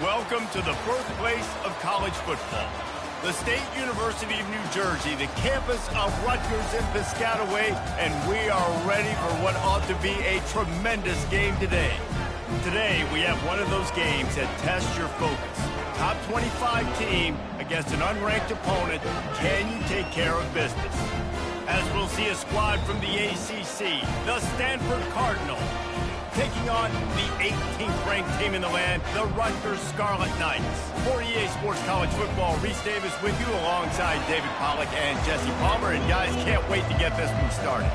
Welcome to the birthplace of college football. The State University of New Jersey, the campus of Rutgers in Piscataway, and we are ready for what ought to be a tremendous game today. Today, we have one of those games that tests your focus. Top 25 team against an unranked opponent. Can you take care of business? As we'll see a squad from the ACC, the Stanford Cardinal, taking on the 18th ranked team in the land, the Rutgers Scarlet Knights. For EA Sports College Football, Reese Davis with you alongside David Pollack and Jesse Palmer. And guys, can't wait to get this one started.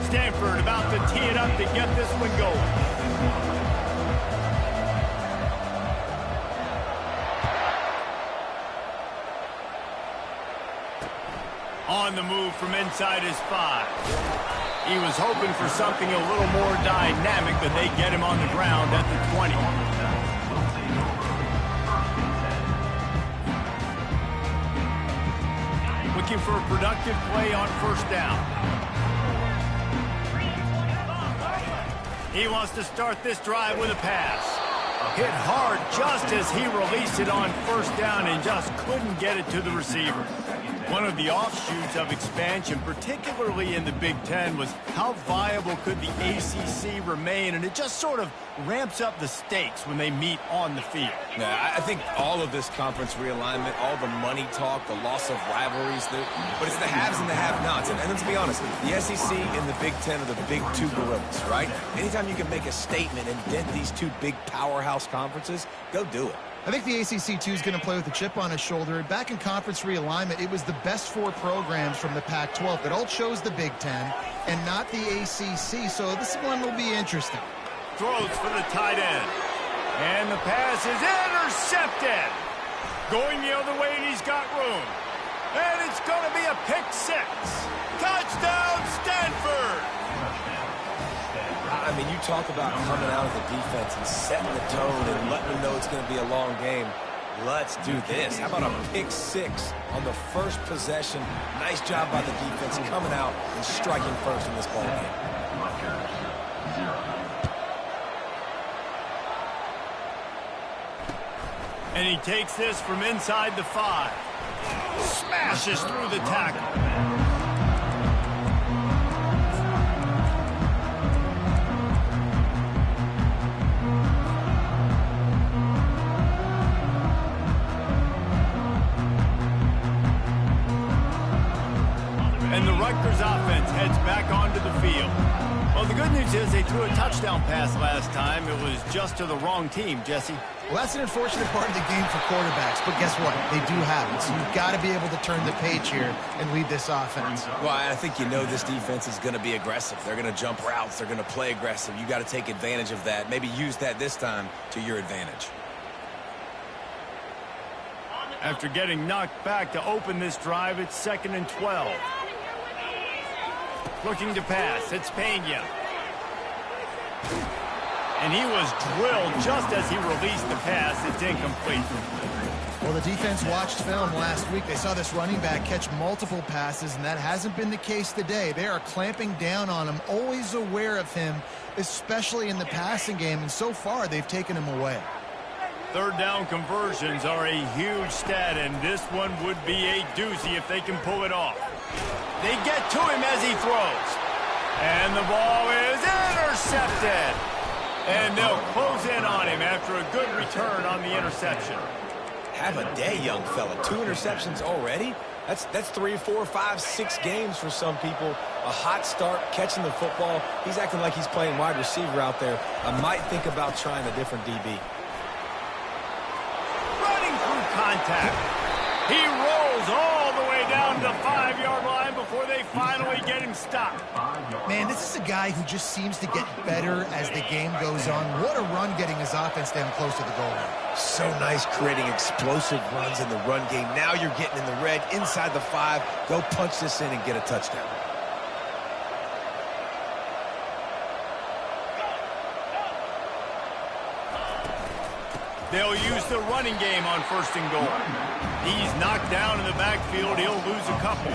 Stanford about to tee it up to get this one going. On the move from inside his 5. He was hoping for something a little more dynamic, but they get him on the ground at the 20. Looking for a productive play on first down. He wants to start this drive with a pass. Hit hard just as he released it on first down and just couldn't get it to the receiver. One of the offshoots of expansion, particularly in the Big Ten, was how viable could the ACC remain, and it just sort of ramps up the stakes when they meet on the field. Yeah, I think all of this conference realignment, all the money talk, the loss of rivalries, but it's the haves and the have-nots. And let's be honest, the SEC and the Big Ten are the big two gorillas, right? Anytime you can make a statement and dent these two big powerhouse conferences, go do it. I think the ACC, too, is going to play with a chip on his shoulder. Back in conference realignment, it was the best 4 programs from the Pac-12 that all chose the Big Ten and not the ACC, so this one will be interesting. Throws for the tight end. And the pass is intercepted. Going the other way, and he's got room. And it's going to be a pick 6. Touchdown, Stanford! I mean, you talk about coming out of the defense and setting the tone and letting them know it's going to be a long game. Let's do this. How about a pick 6 on the first possession? Nice job by the defense coming out and striking first in this ball game. And he takes this from inside the 5. Smashes through the tackle. And the Rutgers offense heads back onto the field. Well, the good news is they threw a touchdown pass last time. It was just to the wrong team, Jesse. Well, that's an unfortunate part of the game for quarterbacks, but guess what? They do have it, so you've got to be able to turn the page here and lead this offense. Well, I think you know this defense is going to be aggressive. They're going to jump routes. They're going to play aggressive. You got to take advantage of that. Maybe use that this time to your advantage. After getting knocked back to open this drive, it's 2nd and 12. Looking to pass, it's Pena. And he was drilled just as he released the pass. It's incomplete. Well, the defense watched film last week. They saw this running back catch multiple passes, and that hasn't been the case today. They are clamping down on him, always aware of him, especially in the passing game, and so far they've taken him away. Third down conversions are a huge stat, and this one would be a doozy if they can pull it off. They get to him as he throws. And the ball is intercepted. And they'll close in on him after a good return on the interception. Have a day, young fella. 2 interceptions already? That's 3, 4, 5, 6 games for some people. A hot start, catching the football. He's acting like he's playing wide receiver out there. I might think about trying a different DB. Running through contact. He rolls all the way down to the 5-yard line before they finally get him stopped. Man, this is a guy who just seems to get better as the game goes on. What a run getting his offense down close to the goal line. So nice creating explosive runs in the run game. Now you're getting in the red, inside the 5. Go punch this in and get a touchdown. They'll use the running game on 1st and goal. He's knocked down in the backfield. He'll lose a couple.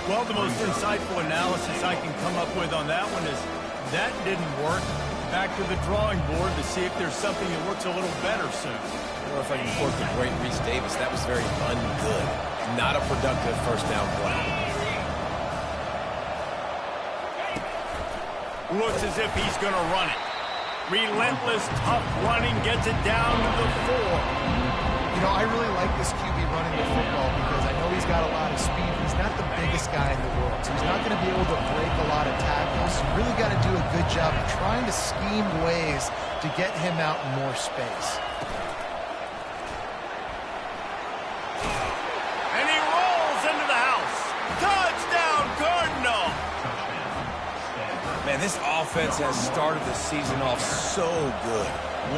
Well, the most insightful analysis I can come up with on that one is that didn't work. Back to the drawing board to see if there's something that works a little better soon. I don't know if I can quote the great Reese Davis. That was very ungood. Not a productive first down play. Looks as if he's going to run it. Relentless, tough running, gets it down to the 4. You know, I really like this QB running the football because I know he's got a lot of speed. He's not the biggest guy in the world, so he's not going to be able to break a lot of tackles. You really got to do a good job of trying to scheme ways to get him out in more space. And he rolls into the house. Touchdown, Cardinal! Man, this offense has started the season off so good.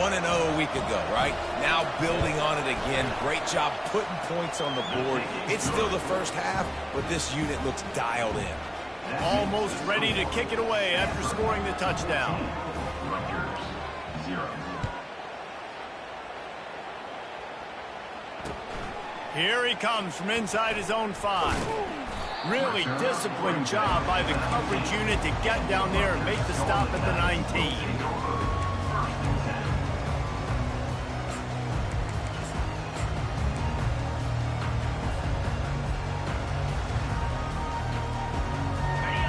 1-0 a week ago, right? Now building on it again. Great job putting points on the board. It's still the first half, but this unit looks dialed in. Almost ready to kick it away after scoring the touchdown. Rutgers, 0. Here he comes from inside his own 5. Really disciplined job by the coverage unit to get down there and make the stop at the 19.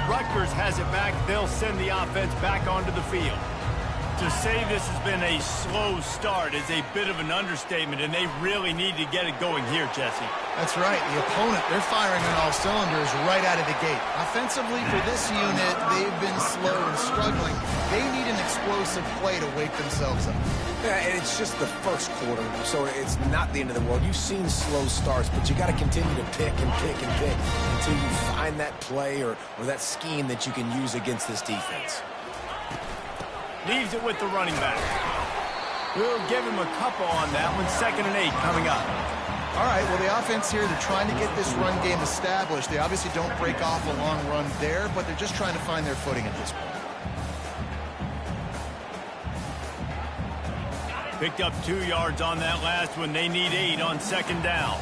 Rutgers has it back. They'll send the offense back onto the field. To say this has been a slow start is a bit of an understatement, and they really need to get it going here, Jesse. That's right. The opponent, they're firing on all cylinders right out of the gate. Offensively, for this unit, they've been slow and struggling. They need an explosive play to wake themselves up. Yeah, and it's just the first quarter, so it's not the end of the world. You've seen slow starts, but you got to continue to pick and pick and pick until you find that play or that scheme that you can use against this defense. Leaves it with the running back. We'll give him a couple on that one. 2nd and 8 coming up. All right, well, the offense here, they're trying to get this run game established. They obviously don't break off a long run there, but they're just trying to find their footing at this point. Picked up 2 yards on that last one. They need 8 on 2nd down.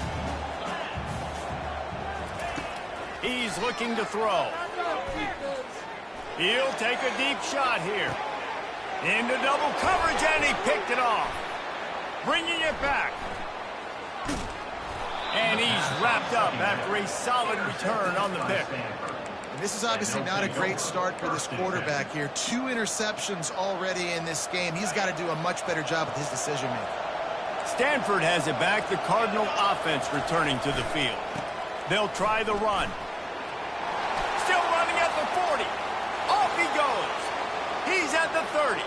He's looking to throw. He'll take a deep shot here. Into double coverage, and he picked it off. Bringing it back. And he's wrapped up after a solid return on the pick. And this is obviously not a great start for this quarterback here. 2 interceptions already in this game. He's got to do a much better job with his decision-making. Stanford has it back. The Cardinal offense returning to the field. They'll try the run. Still running at the 40. Off he goes. He's at the 30.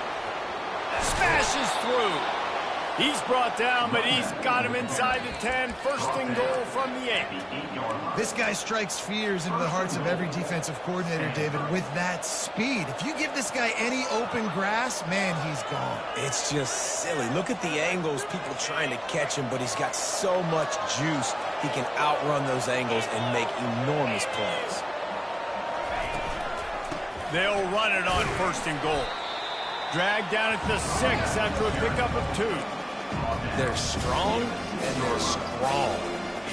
Smashes through. He's brought down, but he's got him inside the 10. 1st and goal from the 8. This guy strikes fears into the hearts of every defensive coordinator, David, with that speed. If you give this guy any open grass, man, he's gone. It's just silly. Look at the angles, people trying to catch him, but he's got so much juice. He can outrun those angles and make enormous plays. They'll run it on 1st and goal. Dragged down at the 6 after a pickup of 2. They're strong and they're strong.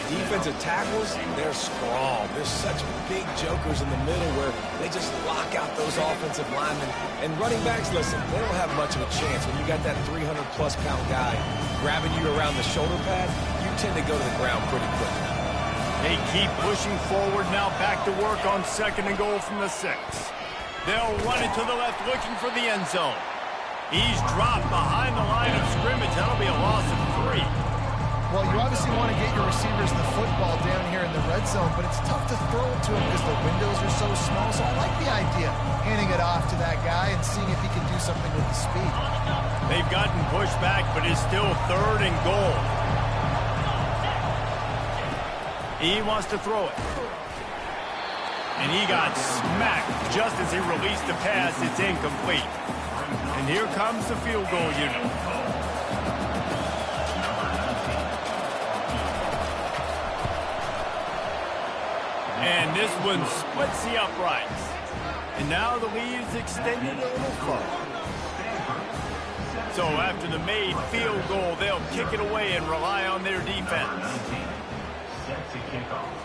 Defensive tackles, they're strong. There's such big jokers in the middle where they just lock out those offensive linemen. And running backs, listen, they don't have much of a chance. When you got that 300-plus pound guy grabbing you around the shoulder pad, you tend to go to the ground pretty quickly. They keep pushing forward now, back to work on 2nd and goal from the 6. They'll run it to the left, looking for the end zone. He's dropped behind the line of scrimmage. That'll be a loss of 3. Well, you obviously want to get your receivers the football down here in the red zone, but it's tough to throw it to him because the windows are so small. So I like the idea, handing it off to that guy and seeing if he can do something with the speed. They've gotten pushed back, but it's still 3rd and goal. He wants to throw it. And he got smacked just as he released the pass. It's incomplete. And here comes the field goal unit. And this one splits the uprights. And now the lead is extended a little further. So after the made field goal, they'll kick it away and rely on their defense. Set to kick off.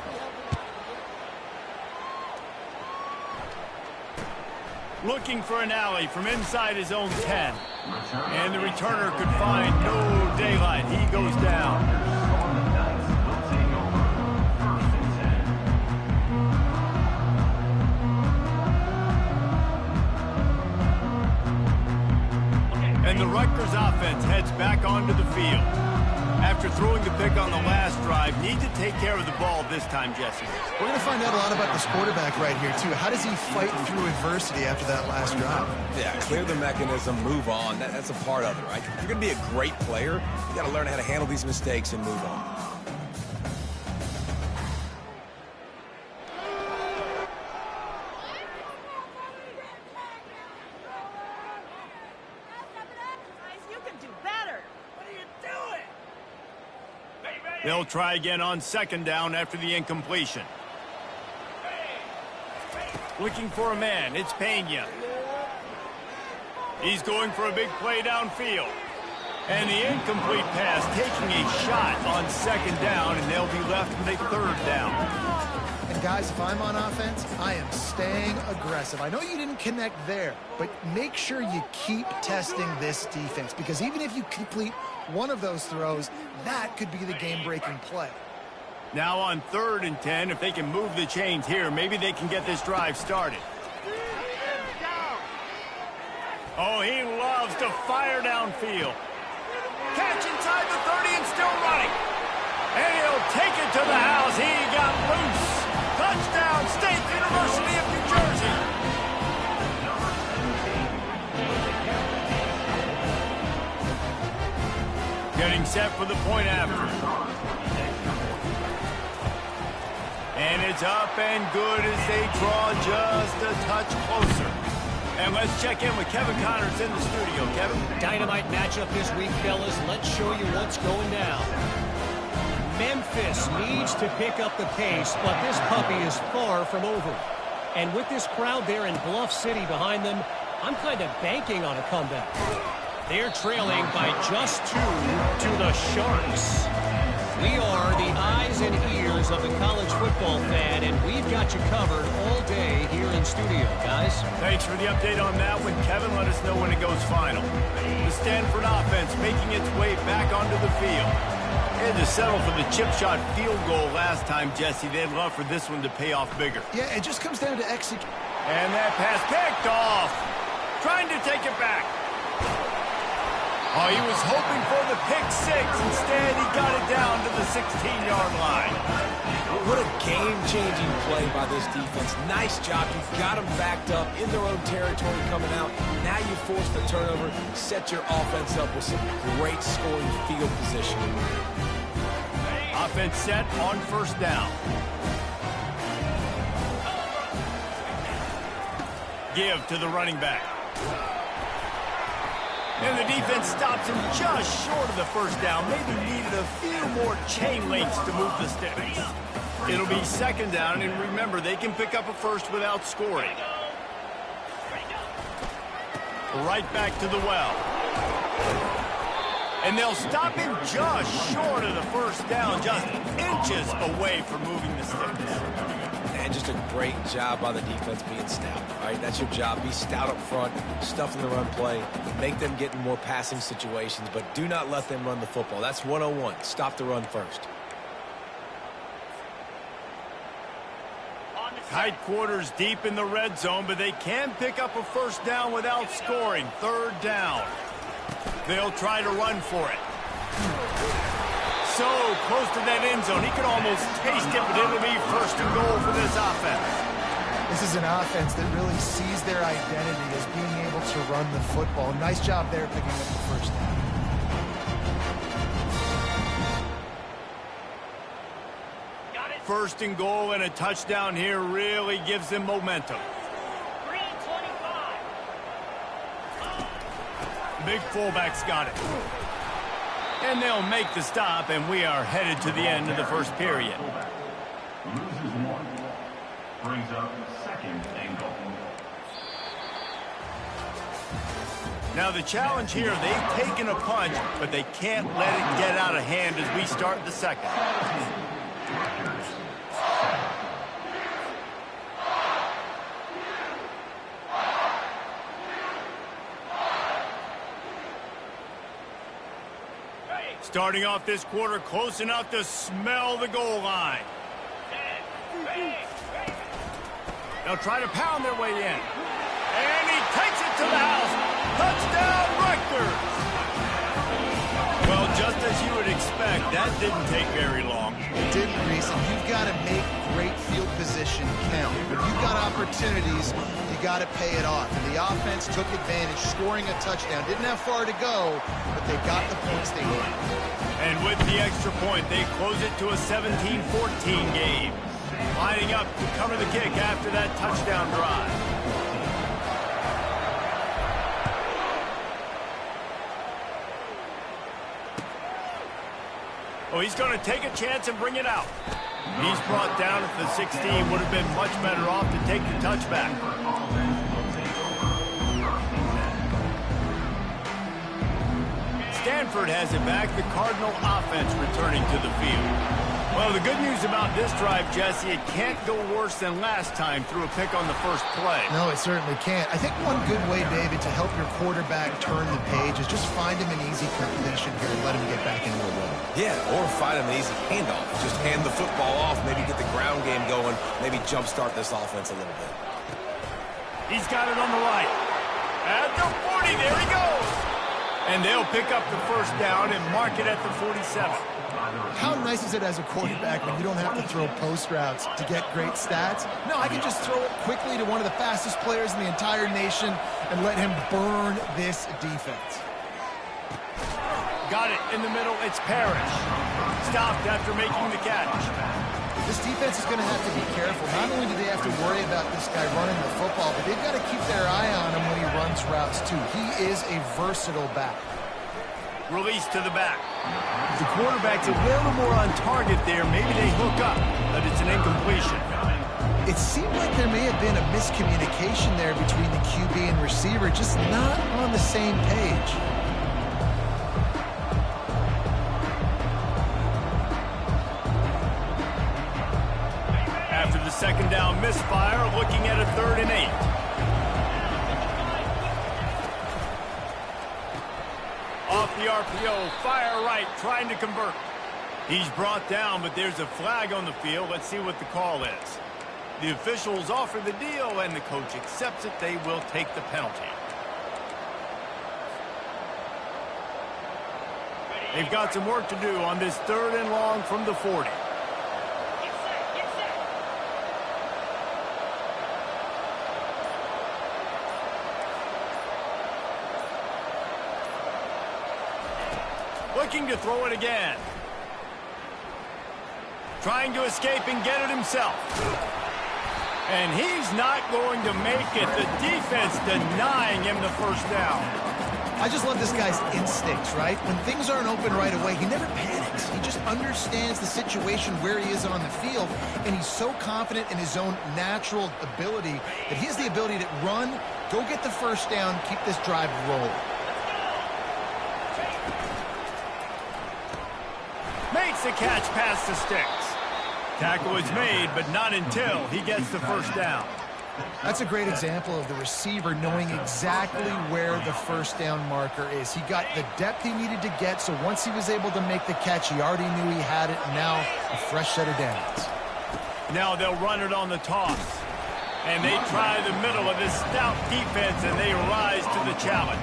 Looking for an alley from inside his own 10. And the returner could find no daylight. He goes down. And the Rutgers offense heads back onto the field. After throwing the pick on the last drive, need to take care of the ball this time, Jesse. We're going to find out a lot about this quarterback right here, too. How does he fight through adversity after that last drive? Yeah, clear the mechanism, move on. That's a part of it, right? If you're going to be a great player, you got to learn how to handle these mistakes and move on. They'll try again on second down after the incompletion. Looking for a man, it's Pena. He's going for a big play downfield. And the incomplete pass taking a shot on second down, and they'll be left with a third down. And guys, if I'm on offense, I am staying aggressive. I know you didn't connect there, but make sure you keep testing this defense, because even if you complete one of those throws, that could be the game-breaking play. Now on 3rd and 10, if they can move the chains here, maybe they can get this drive started. Oh, he loves to fire downfield. Catch inside the 30 and still running. And he'll take it to the house. He got loose. Touchdown, State University of New Jersey. Getting set for the point after. And it's up and good as they draw just a touch closer. And let's check in with Kevin Connors in the studio. Kevin? Dynamite matchup this week, fellas. Let's show you what's going down. Memphis needs to pick up the pace, but this puppy is far from over. And with this crowd there in Bluff City behind them, I'm kind of banking on a comeback. They're trailing by just 2 to the Sharks. We are the eyes and ears of the college football fan, and we've got you covered all day here in studio, guys. Thanks for the update on that one, Kevin. Let us know when it goes final. The Stanford offense making its way back onto the field. They had to settle for the chip shot field goal last time, Jesse. They'd love for this one to pay off bigger. Yeah, it just comes down to execute. And that pass picked off. Trying to take it back. Oh, he was hoping for the pick six. Instead, he got it down to the 16-yard line. What a game-changing play by this defense. Nice job. You've got them backed up in their own territory coming out. Now you force the turnover, set your offense up with some great scoring field position. Offense set on 1st down. Give to the running back. And the defense stops him just short of the 1st down. Maybe needed a few more chain links to move the sticks. It'll be 2nd down, and remember, they can pick up a first without scoring. Right back to the well. And they'll stop him just short of the 1st down, just inches away from moving the sticks. And just a great job by the defense being stout. All right, that's your job. Be stout up front, stuff in the run play, make them get in more passing situations, but do not let them run the football. That's 101. Stop the run first. Tight quarters deep in the red zone, but they can pick up a 1st down without scoring. 3rd down. They'll try to run for it. So close to that end zone. He could almost taste it, but it'll be 1st and goal for this offense. This is an offense that really sees their identity as being able to run the football. Nice job there picking up the 1st down. First and goal and a touchdown here really gives them momentum. Big fullback's got it. And they'll make the stop, and we are headed to the end of the 1st period. Loses 1. Brings up 2nd and goal. Now the challenge here, they've taken a punch, but they can't let it get out of hand as we start the 2nd. Starting off this quarter close enough to smell the goal line. They'll try to pound their way in. And he takes it to the house. Touchdown, Rutgers! Well, just as you would expect, that didn't take very long. It didn't, Reese, and you've got to make great field position count. When you've got opportunities, you got to pay it off. And the offense took advantage, scoring a touchdown. Didn't have far to go, but they got the points they needed. And with the extra point, they close it to a 17-14 game. Lining up to cover the kick after that touchdown drive. Oh, he's going to take a chance and bring it out. He's brought down at the 16. Would have been much better off to take the touchback. Stanford has it back. The Cardinal offense returning to the field. Well, the good news about this drive, Jesse, it can't go worse than last time through a pick on the first play. No, it certainly can't. I think one good way, David, to help your quarterback turn the page is just find him an easy completion here and let him get back into a rhythm. Yeah, or find him an easy handoff. Just hand the football off, maybe get the ground game going, maybe jumpstart this offense a little bit. He's got it on the right. At the 40, there he goes. And they'll pick up the first down and mark it at the 47. How nice is it as a quarterback when you don't have to throw post routes to get great stats? No, I can just throw it quickly to one of the fastest players in the entire nation and let him burn this defense. Got it in the middle. It's Parrish. Stopped after making the catch. This defense is going to have to be careful. Not only do they have to worry about this guy running the football, but they've got to keep their eye on him when he runs routes too. He is a versatile back. Release to the back. The quarterback's a little more on target there. Maybe they hook up, but it's an incompletion. It seemed like there may have been a miscommunication there between the QB and receiver, just not on the same page. After the second down misfire, looking at a 3rd and 8. Off the RPO, fire right, trying to convert. He's brought down, but there's a flag on the field. Let's see what the call is. The officials offer the deal, and the coach accepts it. They will take the penalty. They've got some work to do on this 3rd and long from the 40. Looking to throw it again. Trying to escape and get it himself. And he's not going to make it. The defense denying him the first down. I just love this guy's instincts, right? When things aren't open right away, he never panics. He just understands the situation where he is on the field, and he's so confident in his own natural ability that he has the ability to run, go get the first down, keep this drive rolling. Makes the catch past the sticks. Tackle is made, but not until he gets the first down. That's a great example of the receiver knowing exactly where the first down marker is. He got the depth he needed to get, so once he was able to make the catch, he already knew he had it, and now a fresh set of downs. Now they'll run it on the toss. And they try the middle of this stout defense, and they rise to the challenge.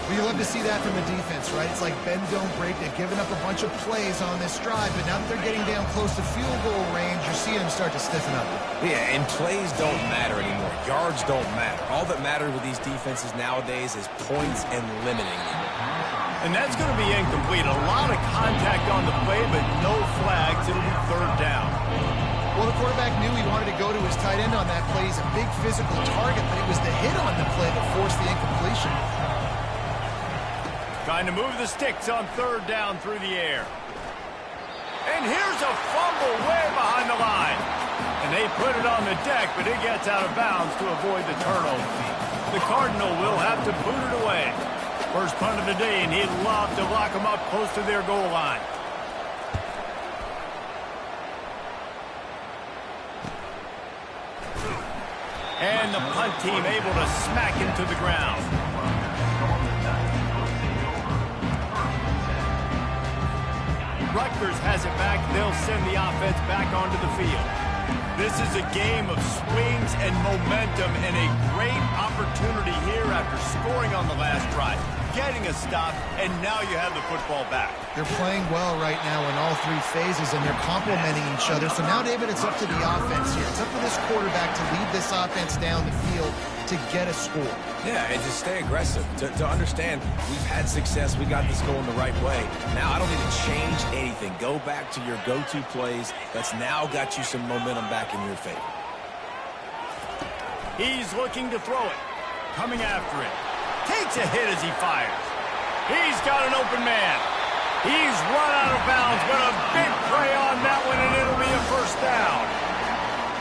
Well, you love to see that from the defense, right? It's like bend, don't break. They've given up a bunch of plays on this drive, but now that they're getting down close to field goal range, you're seeing them start to stiffen up. Yeah, and plays don't matter anymore. Yards don't matter. All that matters with these defenses nowadays is points and limiting them. And that's going to be incomplete. A lot of contact on the play, but no flags. It'll be 3rd down. Well, the quarterback knew he wanted to go to his tight end on that play. He's a big physical target, but it was the hit on the play that forced the incompletion. Trying to move the sticks on 3rd down through the air. And here's a fumble way behind the line. And they put it on the deck, but it gets out of bounds to avoid the turnover. The Cardinal will have to boot it away. First punt of the day, and he'd love to lock them up close to their goal line. And the punt team able to smack him to the ground. Rutgers has it back. They'll send the offense back onto the field. This is a game of swings and momentum and a great opportunity here after scoring on the last drive, getting a stop, and now you have the football back. They're playing well right now in all three phases, and they're complementing each other. So now, David, it's up to the offense here. It's up to this quarterback to lead this offense down the field to get a score. Yeah, and just stay aggressive. To understand, we've had success. We got this going the right way. Now, I don't need to change anything. Go back to your go-to plays. That's now got you some momentum back in your favor. He's looking to throw it. Coming after it. Takes a hit as he fires. He's got an open man. He's run out of bounds, but a big play on that one, and it'll be a first down.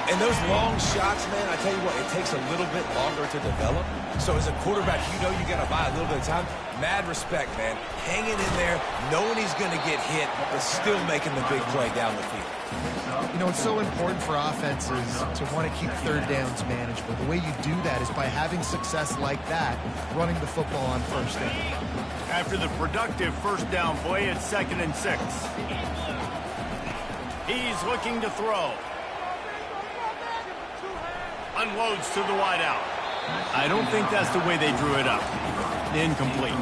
And those long shots, man, I tell you what, it takes a little bit longer to develop. So as a quarterback, you know you got to buy a little bit of time. Mad respect, man. Hanging in there, knowing he's going to get hit, but still making the big play down the field. You know, it's so important for offenses to want to keep third downs manageable. The way you do that is by having success like that, running the football on first down. After the productive first down play, it's 2nd and 6. He's looking to throw. Unloads to the wideout. I don't think that's the way they drew it up. Incomplete.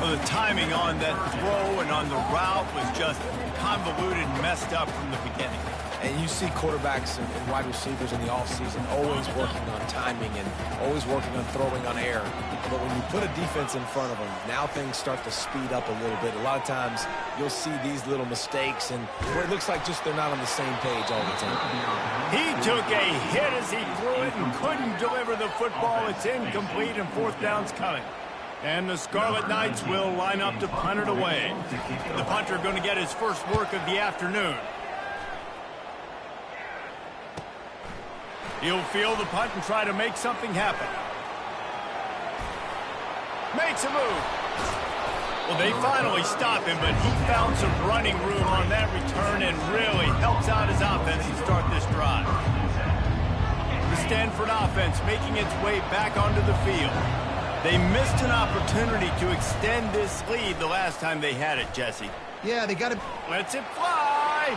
Well, the timing on that throw and on the route was just convoluted and messed up from the beginning. And you see quarterbacks and wide receivers in the offseason always working on timing and always working on throwing on air. But when you put a defense in front of them, now things start to speed up a little bit. A lot of times you'll see these little mistakes and where it looks like just they're not on the same page all the time. He took a hit as he threw it and couldn't deliver the football. It's incomplete and 4th down's coming. And the Scarlet Knights will line up to punt it away. The punter going to get his first work of the afternoon. He'll field the punt and try to make something happen. Makes a move. Well, they finally stop him, but he found some running room on that return and really helps out his offense to start this drive. The Stanford offense making its way back onto the field. They missed an opportunity to extend this lead the last time they had it, Jesse. Yeah, they got to... Lets it fly.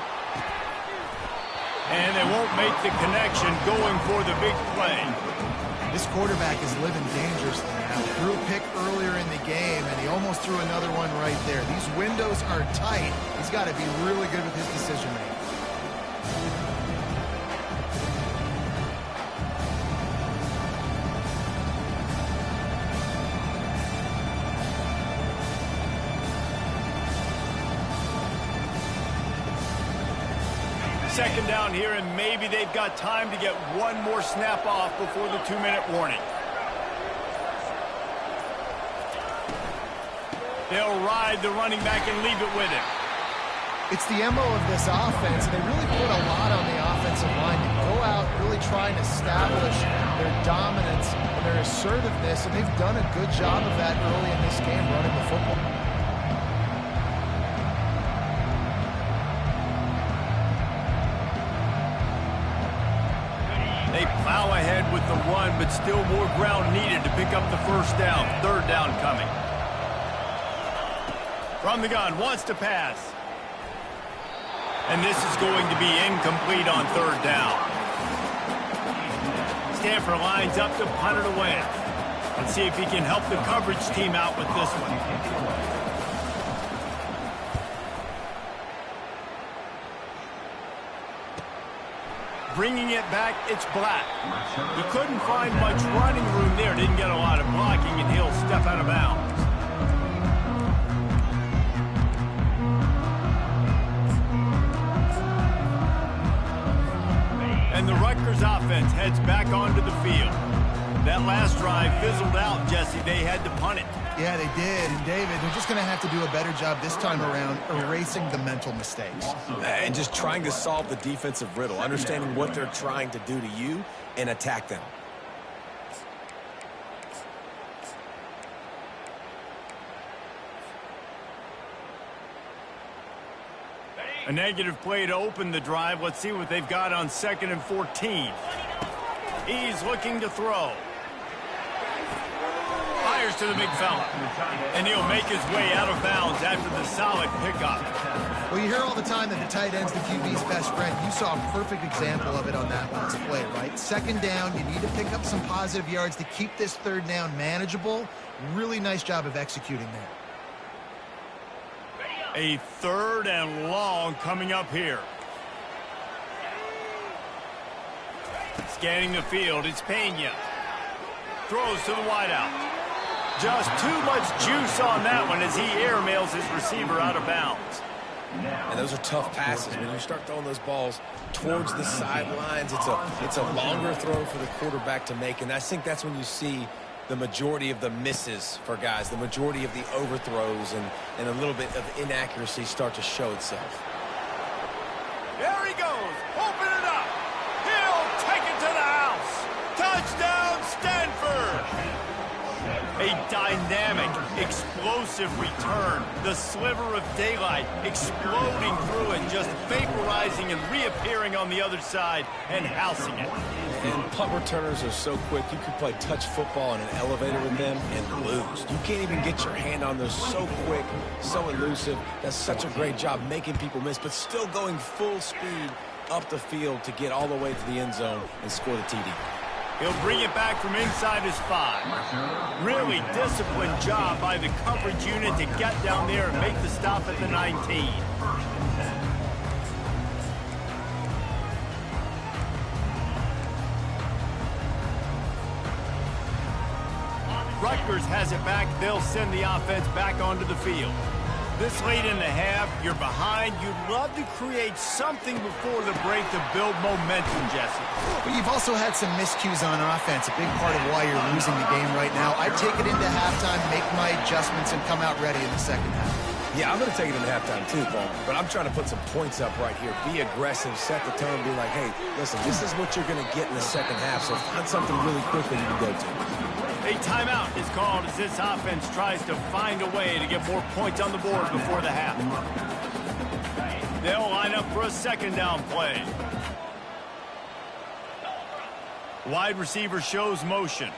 And they won't make the connection going for the big play. This quarterback is living dangerously now. Threw a pick earlier in the game, and he almost threw another one right there. These windows are tight. He's got to be really good with his decision-making. Second down here, and maybe they've got time to get one more snap off before the 2-minute warning. They'll ride the running back and leave it with him. It's the MO of this offense, and they really put a lot on the offensive line to go out really trying to establish their dominance and their assertiveness, and they've done a good job of that early in this game running the football. They plow ahead with the run, but still more ground needed to pick up the first down. 3rd down coming. From the gun, wants to pass. And this is going to be incomplete on 3rd down. Stanford lines up to punt it away. Let's see if he can help the coverage team out with this one. Bringing it back, it's Black. He couldn't find much running room there. Didn't get a lot of blocking, and he'll step out of bounds. And the Rutgers offense heads back onto the field. That last drive fizzled out, Jesse. They had to punt it. Yeah, they did. And, David, they're just going to have to do a better job this time around erasing the mental mistakes. And just trying to solve the defensive riddle, understanding what they're trying to do to you and attack them. A negative play to open the drive. Let's see what they've got on 2nd and 14. He's looking to throw. Fires to the big fella. And he'll make his way out of bounds after the solid pickup. Well, you hear all the time that the tight end's the QB's best friend. You saw a perfect example of it on that last play, right? Second down, you need to pick up some positive yards to keep this third down manageable. Really nice job of executing there. A 3rd and long coming up here. Scanning the field, it's Pena. Throws to the wideout. Just too much juice on that one as he airmails his receiver out of bounds. And those are tough passes. When you start throwing those balls towards the sidelines, it's a longer throw for the quarterback to make. And I think that's when you see the majority of the misses for guys, the majority of the overthrows and a little bit of inaccuracy start to show itself. There he goes. Open it up. He'll take it to the house. Touchdown, Stanford. A dynamic, explosive return. The sliver of daylight exploding through it, just vaporizing and reappearing on the other side and housing it. And punt returners are so quick, you could play touch football in an elevator with them and lose. You can't even get your hand on those, so quick, so elusive. Does such a great job making people miss, but still going full speed up the field to get all the way to the end zone and score the TD. He'll bring it back from inside his 5. Really disciplined job by the coverage unit to get down there and make the stop at the 19. Rutgers has it back. They'll send the offense back onto the field. This late in the half, you're behind. You'd love to create something before the break to build momentum, Jesse. But you've also had some miscues on offense, a big part of why you're losing the game right now. I'd take it into halftime, make my adjustments, and come out ready in the second half. Yeah, I'm going to take it into halftime too, Paul. But I'm trying to put some points up right here. Be aggressive, set the tone, be like, hey, listen, this is what you're going to get in the second half, so find something really quickly you can go to. A timeout is called as this offense tries to find a way to get more points on the board before the half. They'll line up for a second down play. Wide receiver shows motion.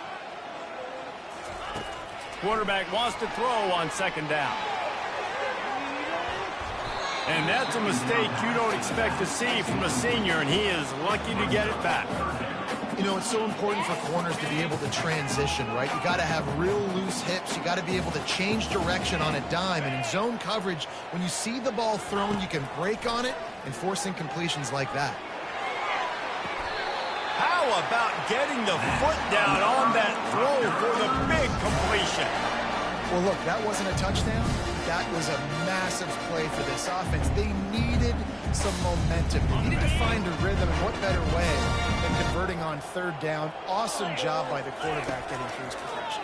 Quarterback wants to throw on second down. And that's a mistake you don't expect to see from a senior, and he is lucky to get it back. You know, it's so important for corners to be able to transition, right? You got to have real loose hips. You got to be able to change direction on a dime. And in zone coverage, when you see the ball thrown, you can break on it and force incompletions like that. How about getting the foot down on that throw for the big completion? Well, look, that wasn't a touchdown. That was a massive play for this offense. They needed some momentum. They needed to find a rhythm, and what better way than converting on third down. Awesome job by the quarterback getting through his progression.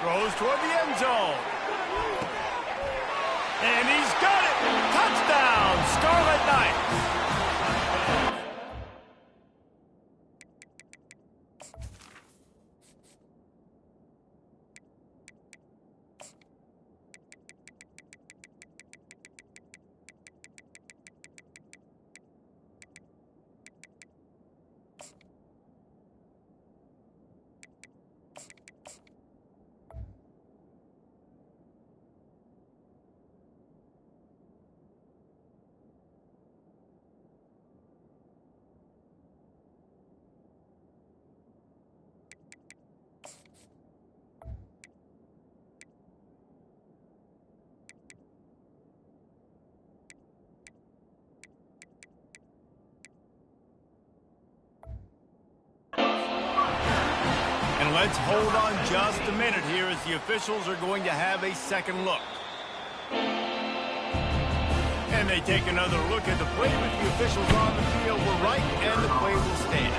Throws toward the end zone. And he's got it! Touchdown, Scarlet Knights! Let's hold on just a minute here as the officials are going to have a second look. And they take another look at the play, but the officials on the field were right, and the play will stand.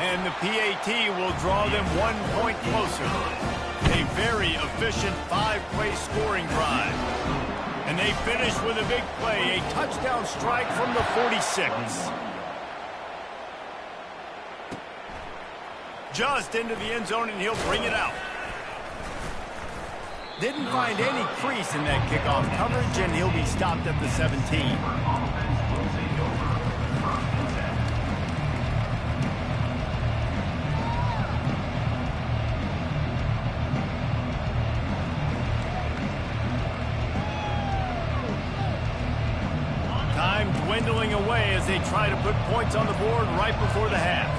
And the PAT will draw them 1 point closer. A very efficient 5-play scoring drive. And they finish with a big play, a touchdown strike from the 46. Just into the end zone, and he'll bring it out. Didn't find any crease in that kickoff coverage, and he'll be stopped at the 17. dwindling away as they try to put points on the board right before the half.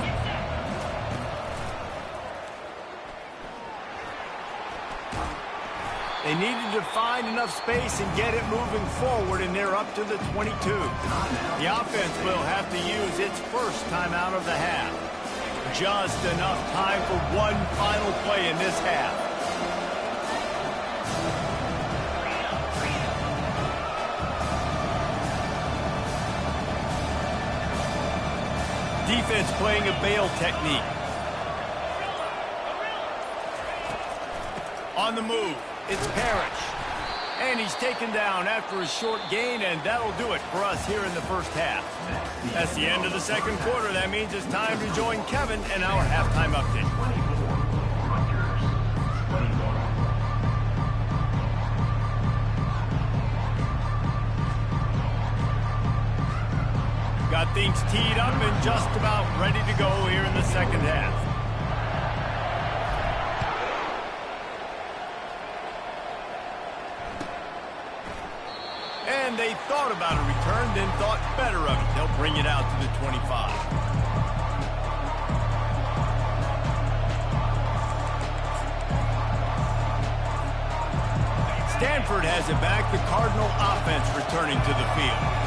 They needed to find enough space and get it moving forward, and they're up to the 22. The offense will have to use its first timeout of the half. Just enough time for one final play in this half. Defense playing a bail technique. On the move, it's Parrish. And he's taken down after a short gain, and that'll do it for us here in the first half. That's the end of the second quarter. That means it's time to join Kevin in our halftime update. Got things teed up and just about ready to go here in the second half. And they thought about a return, then thought better of it. They'll bring it out to the 25. Stanford has it back. The Cardinal offense returning to the field.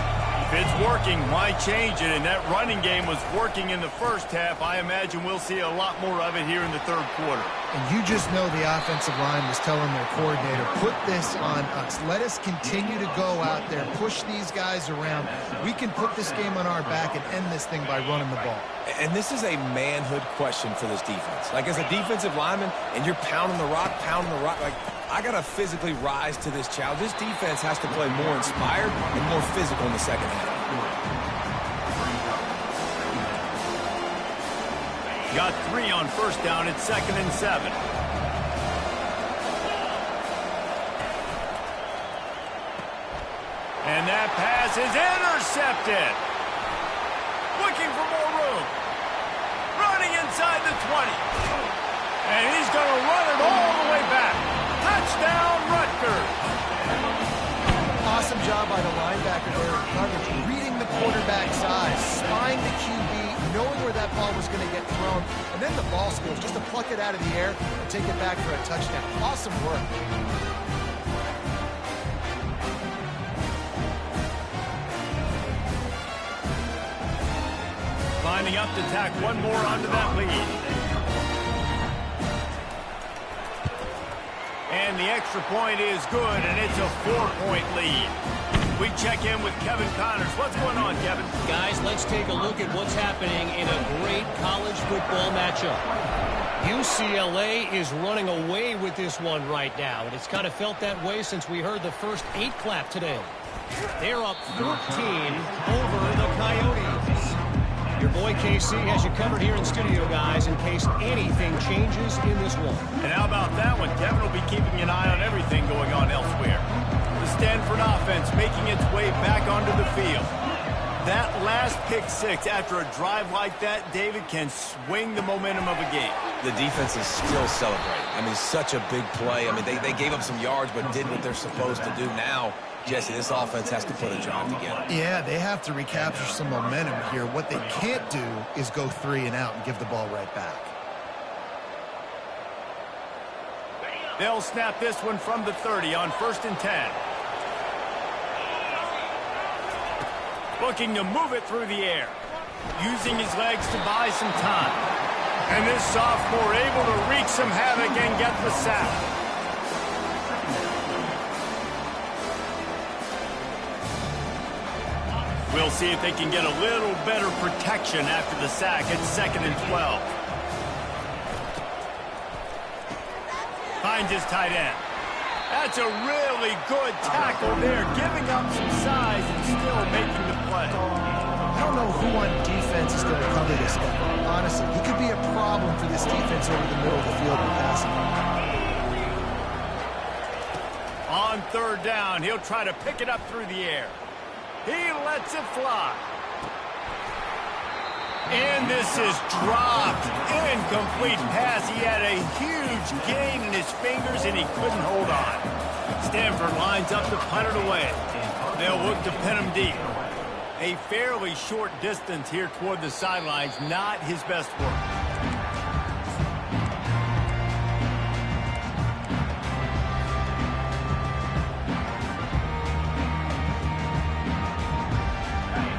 If it's working, why change it? And that running game was working in the first half. I imagine we'll see a lot more of it here in the third quarter. And you just know the offensive line was telling their coordinator, put this on us. Let us continue to go out there, push these guys around. We can put this game on our back and end this thing by running the ball. And this is a manhood question for this defense. Like, as a defensive lineman, and you're pounding the rock, like, I got to physically rise to this challenge. This defense has to play more inspired and more physical in the second half. Got 3 on first down. It's 2nd and 7. And that pass is intercepted. Looking for more room. Running inside the 20. And he's going to run it all the way back. Touchdown, Rutgers. Awesome job by the linebacker there in coverage, reading the quarterback's eyes, spying the QB, knowing where that ball was going to get thrown, and then the ball skills just to pluck it out of the air and take it back for a touchdown. Awesome work. Lining up to tack one more onto that lead. And the extra point is good, and it's a 4-point lead. We check in with Kevin Connors. What's going on, Kevin? Guys, let's take a look at what's happening in a great college football matchup. UCLA is running away with this one right now, and it's kind of felt that way since we heard the first 8 clap today. They're up 14 over the Coyotes. Your boy KC has you covered here in studio, guys, in case anything changes in this one. And how about that one? Kevin will be keeping an eye on everything going on elsewhere. The Stanford offense making its way back onto the field. That last pick 6 after a drive like that, David, can swing the momentum of a game. The defense is still celebrating. I mean, such a big play. I mean, they gave up some yards but did what they're supposed to do. Now, Jesse, this offense has to put a drive together. Yeah, they have to recapture some momentum here. What they can't do is go 3 and out and give the ball right back. They'll snap this one from the 30 on 1st and 10. Looking to move it through the air. Using his legs to buy some time. And this sophomore able to wreak some havoc and get the sack. We'll see if they can get a little better protection after the sack. It's 2nd and 12. Finds his tight end. That's a really good tackle there, giving up some size and still making the play. I don't know who on defense is going to cover this guy. Honestly, he could be a problem for this defense over the middle of the field with passing. On 3rd down, he'll try to pick it up through the air. He lets it fly. And this is dropped. Incomplete pass. He had a huge gain in his fingers, and he couldn't hold on. Stanford lines up to punt it away. They'll look to pin him deep. A fairly short distance here toward the sidelines, not his best work.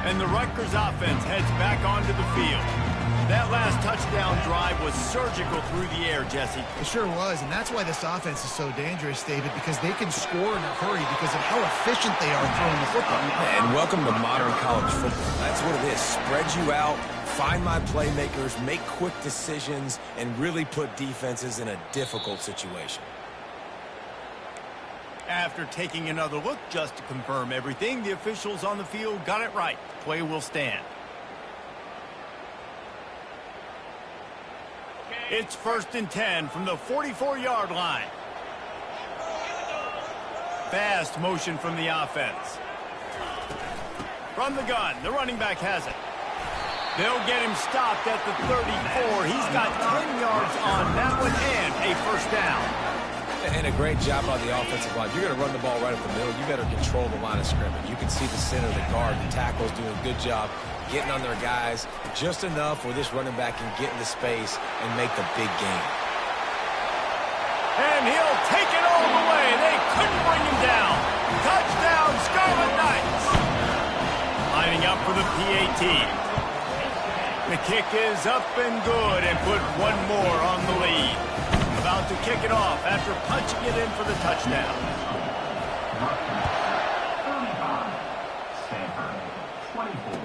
And the Rutgers offense heads back onto the field. That last touchdown drive was surgical through the air, Jesse. It sure was, and that's why this offense is so dangerous, David, because they can score in a hurry because of how efficient they are throwing the football. And welcome to modern college football. That's what it is. Spread you out, find my playmakers, make quick decisions, and really put defenses in a difficult situation. After taking another look just to confirm everything, the officials on the field got it right. Play will stand. It's 1st and 10 from the 44-yard line. Fast motion from the offense. From the gun, the running back has it. They'll get him stopped at the 34. He's got 10 yards on that one and a first down. And a great job by the offensive line. You're going to run the ball right up the middle. You better control the line of scrimmage. You can see the center, the guard, the tackle's doing a good job getting on their guys just enough where this running back can get into space and make the big gain. And he'll take it all the way. They couldn't bring him down. Touchdown, Scarlet Knights. Lining up for the PAT. The kick is up and good and put one more on the lead. About to kick it off after punching it in for the touchdown. 35. Stanford, 24.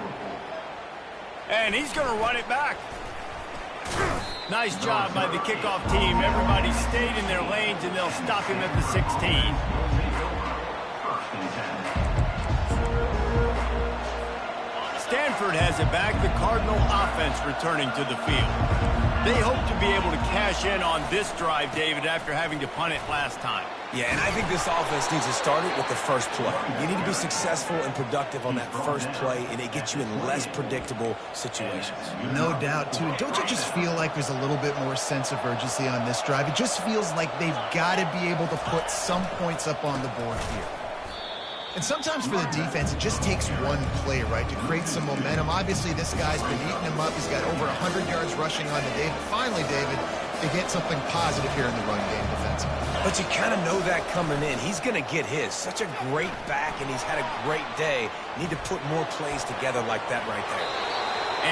And he's going to run it back. Nice job by the kickoff team. Everybody stayed in their lanes, and they'll stop him at the 16. Stanford has it back. The Cardinal offense returning to the field. They hope to be able to cash in on this drive, David, after having to punt it last time. Yeah, and I think this offense needs to start it with the first play. You need to be successful and productive on that first play, and it gets you in less predictable situations. No doubt, too. Don't you just feel like there's a little bit more sense of urgency on this drive? It just feels like they've got to be able to put some points up on the board here. And sometimes for the defense, it just takes one play, right, to create some momentum. Obviously, this guy's been eating him up. He's got over 100 yards rushing on the day. But finally, David, they get something positive here in the run game defensively. But you kind of know that coming in. He's going to get his. Such a great back, and he's had a great day. Need to put more plays together like that right there.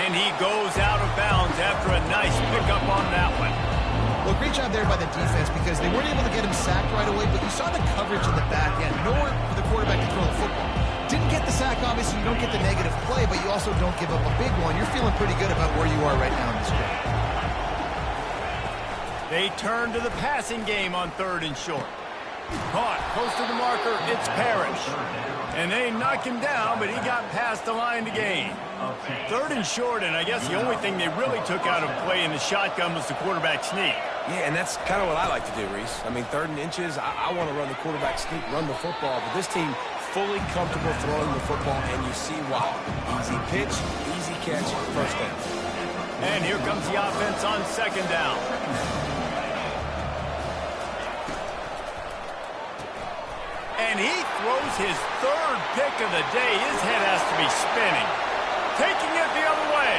And he goes out of bounds after a nice pickup on that one. Well, great job there by the defense because they weren't able to get him sacked right away, but you saw the coverage in the back end. Nowhere for the quarterback to throw the football. Didn't get the sack, obviously. You don't get the negative play, but you also don't give up a big one. You're feeling pretty good about where you are right now in this game. They turn to the passing game on 3rd and short. Caught close to the marker. It's Parrish. And they knock him down, but he got past the line to gain. 3rd and short, and I guess the only thing they really took out of play in the shotgun was the quarterback sneak. Yeah, and that's kind of what I like to do, Reese. I mean, 3rd and inches, I want to run the quarterback sneak, run the football, but this team fully comfortable throwing the football, and you see why. Easy pitch, easy catch, first down. And here comes the offense on 2nd down. And he throws his 3rd pick of the day. His head has to be spinning. Taking it the other way.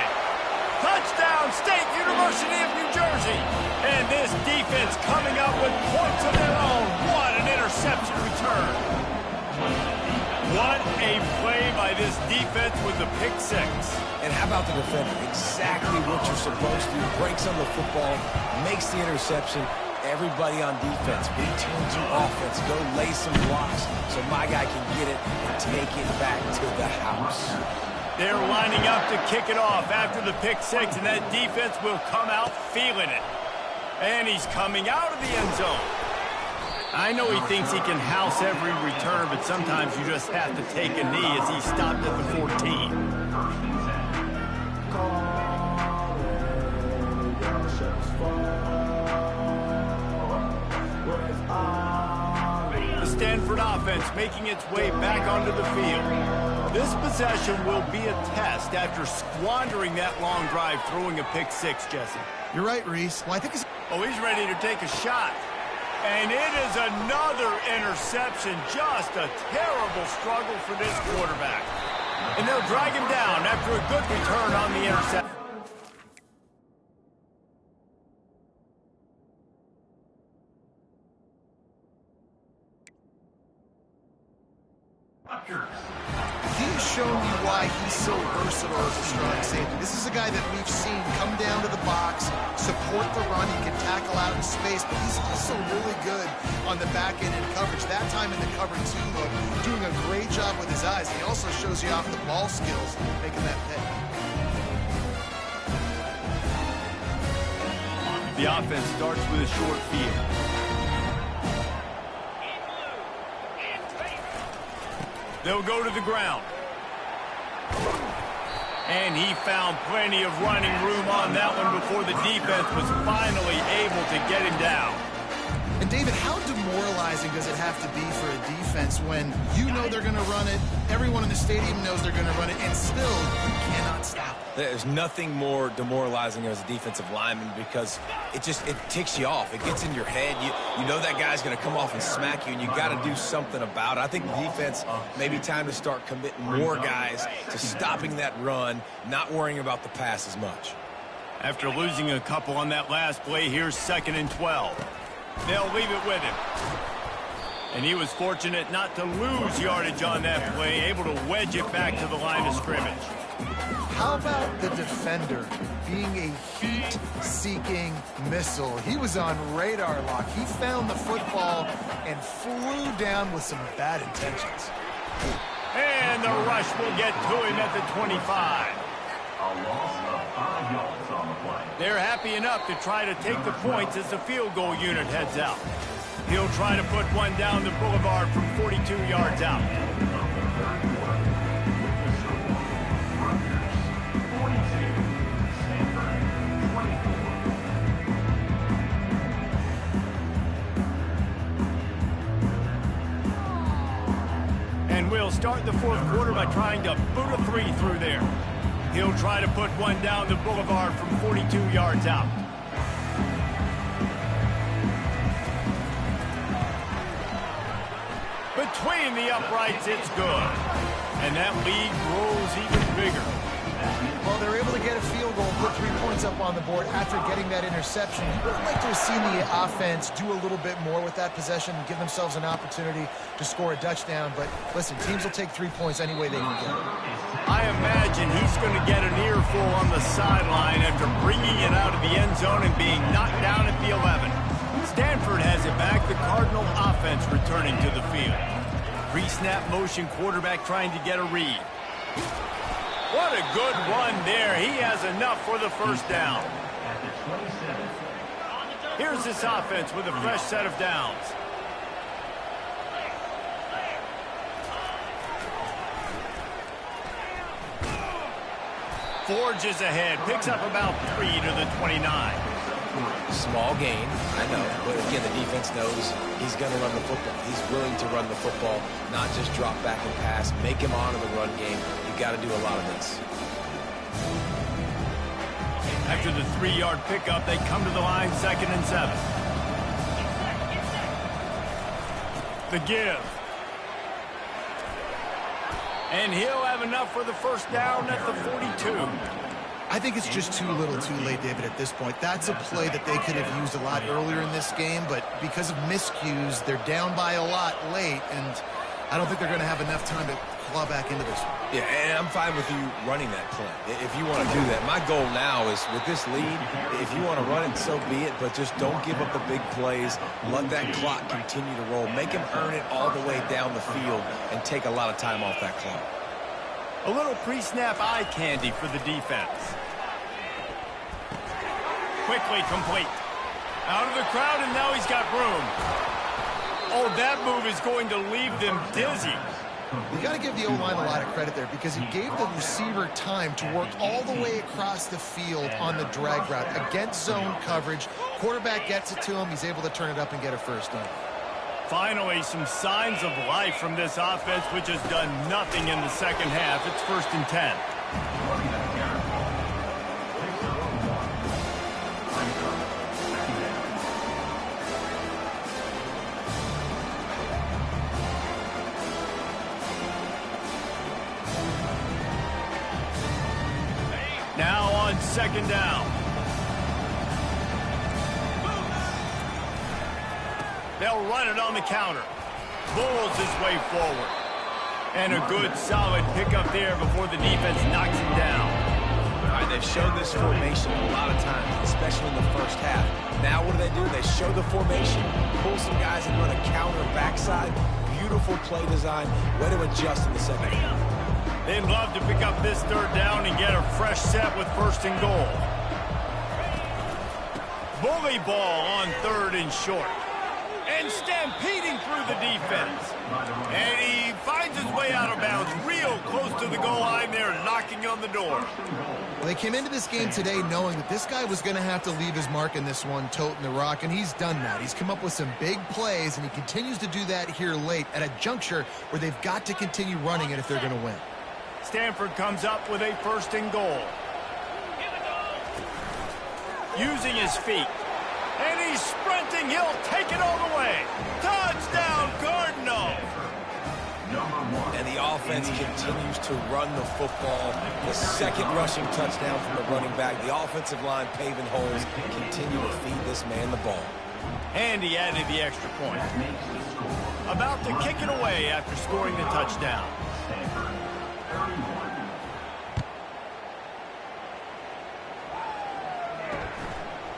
Touchdown, State University of New Jersey. And this defense coming up with points of their own. What an interception return. What a play by this defense with the pick 6. And how about the defender? Exactly what you're supposed to do. Breaks on the football, makes the interception. Everybody on defense, return to offense. Go lay some blocks so my guy can get it and take it back to the house. They're lining up to kick it off after the pick 6, and that defense will come out feeling it. And he's coming out of the end zone. I know he thinks he can house every return, but sometimes you just have to take a knee as he stopped at the 14. The Stanford offense making its way back onto the field. This possession will be a test after squandering that long drive throwing a pick 6, Jesse. You're right, Reese. Well, I think it's... Oh, he's ready to take a shot. And it is another interception. Just a terrible struggle for this quarterback. And they'll drag him down after a good return on the interception. He's shown you why he's so versatile as a strong safety. This is a guy that we've seen come down to the box, support the run. He can tackle out in space, but he's also really good on the back end in coverage. That time in the cover two look, doing a great job with his eyes. He also shows you off the ball skills, making that pay. The offense starts with a short field. They'll go to the ground. And he found plenty of running room on that one before the defense was finally able to get him down. And David, how demoralizing does it have to be for a defense when you know they're going to run it, everyone in the stadium knows they're going to run it, and still you cannot stop it? There's nothing more demoralizing as a defensive lineman because it ticks you off. It gets in your head. You know that guy's going to come off and smack you, and you got to do something about it. I think the defense maybe time to start committing more guys to stopping that run, not worrying about the pass as much. After losing a couple on that last play, here's 2nd and 12. They'll leave it with him. And he was fortunate not to lose yardage on that play, able to wedge it back to the line of scrimmage. How about the defender being a heat-seeking missile? He was on radar lock. He found the football and flew down with some bad intentions. And the rush will get to him at the 25. A loss of 5 yards on the play. They're happy enough to try to take the points as the field goal unit heads out. He'll try to put one down the boulevard from 42 yards out. And we'll start the fourth quarter by trying to boot a three through there. He'll try to put one down the boulevard from 42 yards out. Between the uprights, it's good. And that lead grows even bigger. Well, they're able to get a field goal, put 3 points up on the board after getting that interception. You would like to have seen the offense do a little bit more with that possession and give themselves an opportunity to score a touchdown. But listen, teams will take 3 points any way they can get it. I imagine he's going to get an earful on the sideline after bringing it out of the end zone and being knocked down at the 11. Stanford has it back, the Cardinal offense returning to the field. Pre-snap motion quarterback trying to get a read. What a good run there. He has enough for the first down. Here's this offense with a fresh set of downs. Forges ahead, picks up about 3 to the 29. Small gain, I know, but again, the defense knows he's going to run the football. He's willing to run the football, not just drop back and pass, make him honor the run game. You got to do a lot of this. After the 3-yard pickup, they come to the line, 2nd and 7. The give. And he'll have enough for the first down at the 42. I think it's just too little too late, David, at this point. That's a play that they could have used a lot earlier in this game, but because of miscues, they're down by a lot late, and I don't think they're going to have enough time to claw back into this one. Yeah, and I'm fine with you running that play if you want to do that. My goal now is with this lead, if you want to run it, so be it, but just don't give up the big plays. Let that clock continue to roll. Make him earn it all the way down the field and take a lot of time off that clock. A little pre-snap eye candy for the defense. Quickly complete. Out of the crowd, and now he's got room. Oh, that move is going to leave them dizzy. You got to give the O-line a lot of credit there because he gave the receiver time to work all the way across the field on the drag route against zone coverage. Quarterback gets it to him. He's able to turn it up and get a first down. Finally, some signs of life from this offense, which has done nothing in the second half. It's 1st and 10. second down. They'll run it on the counter. Bulls his way forward. And a good, solid pickup there before the defense knocks him down. All right, they've shown this formation a lot of times, especially in the first half. Now what do? They show the formation, pull some guys and run a counter backside. Beautiful play design. Way to adjust in the second half. They'd love to pick up this third down and get a fresh set with first and goal. Bully ball on third and short. And stampeding through the defense. And he finds his way out of bounds real close to the goal line there, knocking on the door. Well, they came into this game today knowing that this guy was going to have to leave his mark in this one, toting the rock, and he's done that. He's come up with some big plays, and he continues to do that here late at a juncture where they've got to continue running it if they're going to win. Stanford comes up with a first and goal. Using his feet. And he's sprinting. He'll take it all the way. Touchdown, Cardinal. And the offense continues to run the football. The second rushing touchdown from the running back. The offensive line paving holes. Continue to feed this man the ball. And he added the extra point. About to kick it away after scoring the touchdown.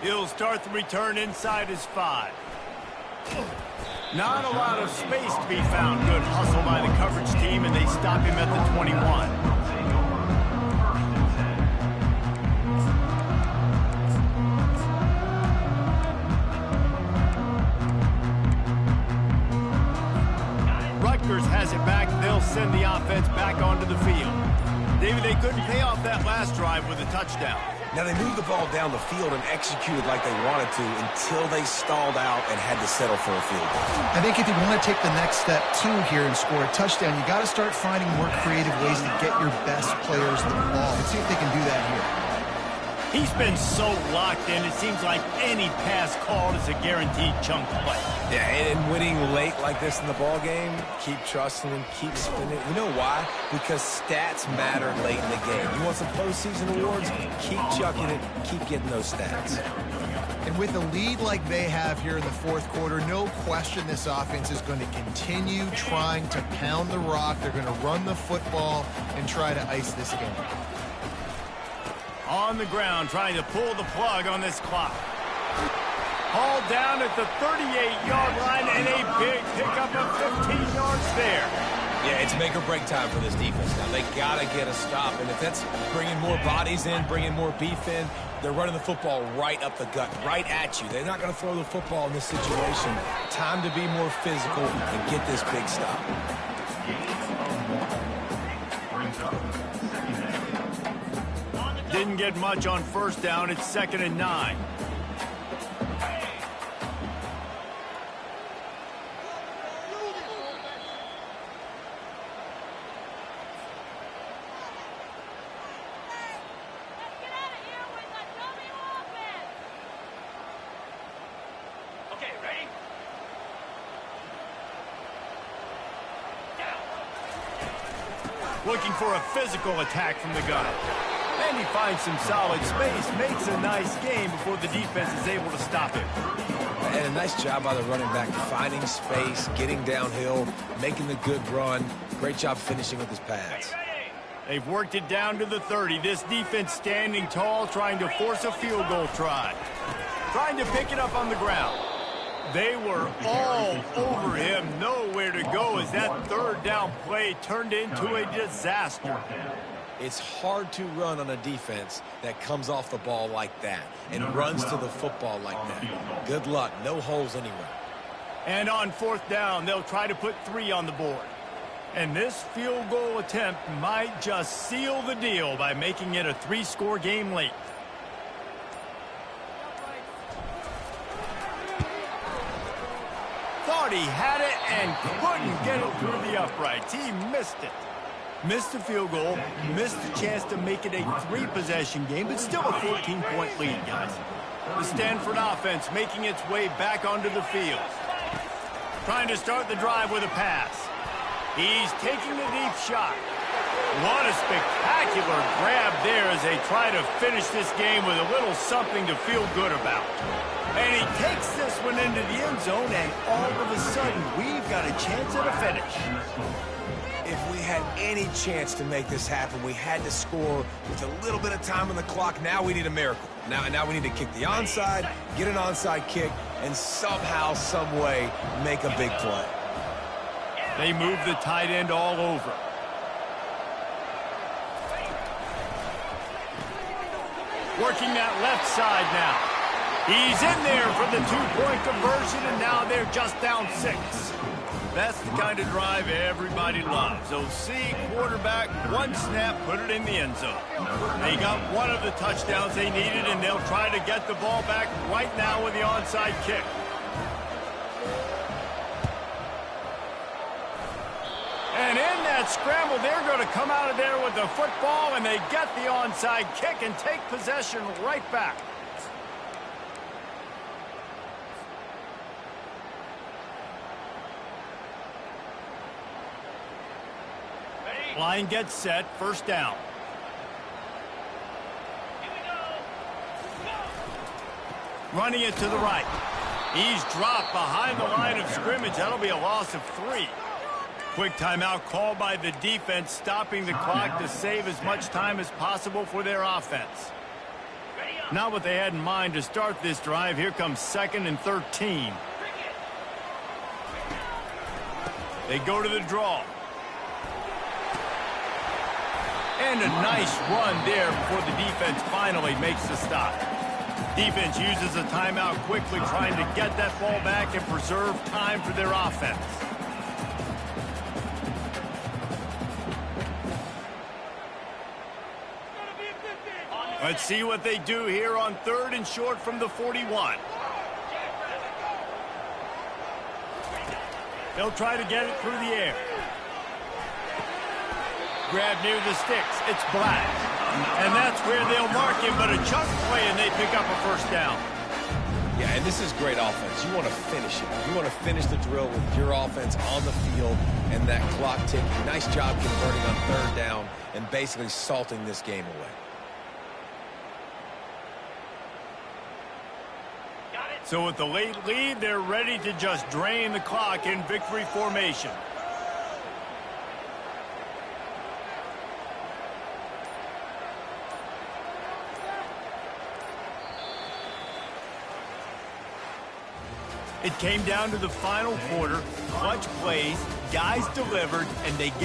He'll start the return inside his 5. Not a lot of space to be found. Good hustle by the coverage team, and they stop him at the 21. Rutgers has it back. They'll send the offense back onto the field. David, they couldn't pay off that last drive with a touchdown. Now, they moved the ball down the field and executed like they wanted to until they stalled out and had to settle for a field goal. I think if you want to take the next step, too, here and score a touchdown, you got to start finding more creative ways to get your best players the ball. Let's see if they can do that here. He's been so locked in, it seems like any pass called is a guaranteed chunk play. Yeah, and winning late like this in the ball game, keep trusting him, keep spinning. You know why? Because stats matter late in the game. You want some postseason awards? Keep chucking it, keep getting those stats. And with a lead like they have here in the fourth quarter, no question this offense is going to continue trying to pound the rock. They're going to run the football and try to ice this game. On the ground, trying to pull the plug on this clock. Hauled down at the 38-yard line, and a big pickup of 15 yards there. Yeah, it's make or break time for this defense now. They got to get a stop, and if that's bringing more bodies in, bringing more beef in, they're running the football right up the gut, right at you. They're not going to throw the football in this situation. Time to be more physical and get this big stop. Didn't get much on first down. It's 2nd and 9. Okay, ready? Looking for a physical attack from the gun. And he finds some solid space, makes a nice game before the defense is able to stop him. And a nice job by the running back, finding space, getting downhill, making the good run. Great job finishing with his pass. They've worked it down to the 30. This defense standing tall, trying to force a field goal try. Trying to pick it up on the ground. They were all over him, nowhere to go as that third down play turned into a disaster. It's hard to run on a defense that comes off the ball like that and runs to the football like that. Good luck. No holes anywhere. And on fourth down, they'll try to put 3 on the board. And this field goal attempt might just seal the deal by making it a 3-score game late. Thought he had it and couldn't get it through the uprights. He missed it. Missed the field goal, missed the chance to make it a 3-possession game, but still a 14-point lead, guys. The Stanford offense making its way back onto the field. Trying to start the drive with a pass. He's taking the deep shot. What a spectacular grab there as they try to finish this game with a little something to feel good about. And he takes this one into the end zone, and all of a sudden, we've got a chance at a finish. If we had any chance to make this happen, we had to score with a little bit of time on the clock. Now we need a miracle. Now we need to kick the onside, get an onside kick, and somehow, some way, make a big play. They move the tight end all over. Working that left side now. He's in there for the two-point conversion, and now they're just down 6. That's the kind of drive everybody loves. So see, quarterback, one snap, put it in the end zone. They got one of the touchdowns they needed, and they'll try to get the ball back right now with the onside kick. And in that scramble, they're going to come out of there with the football, and they get the onside kick and take possession right back. Line gets set, first down. Running it to the right. He's dropped behind the line of scrimmage. That'll be a loss of 3. Quick timeout called by the defense, stopping the clock to save as much time as possible for their offense. Not what they had in mind to start this drive. Here comes 2nd and 13. They go to the draw. And a nice run there before the defense finally makes the stop. Defense uses a timeout quickly, trying to get that ball back and preserve time for their offense. Let's see what they do here on 3rd and short from the 41. They'll try to get it through the air. Grab near the sticks. It's Black. And that's where they'll mark him, but a chunk play, and they pick up a first down. Yeah, and this is great offense. You want to finish it. You want to finish the drill with your offense on the field and that clock ticking. Nice job converting on 3rd down and basically salting this game away. So with the late lead, they're ready to just drain the clock in victory formation. It came down to the final quarter. Clutch plays, guys delivered, and they get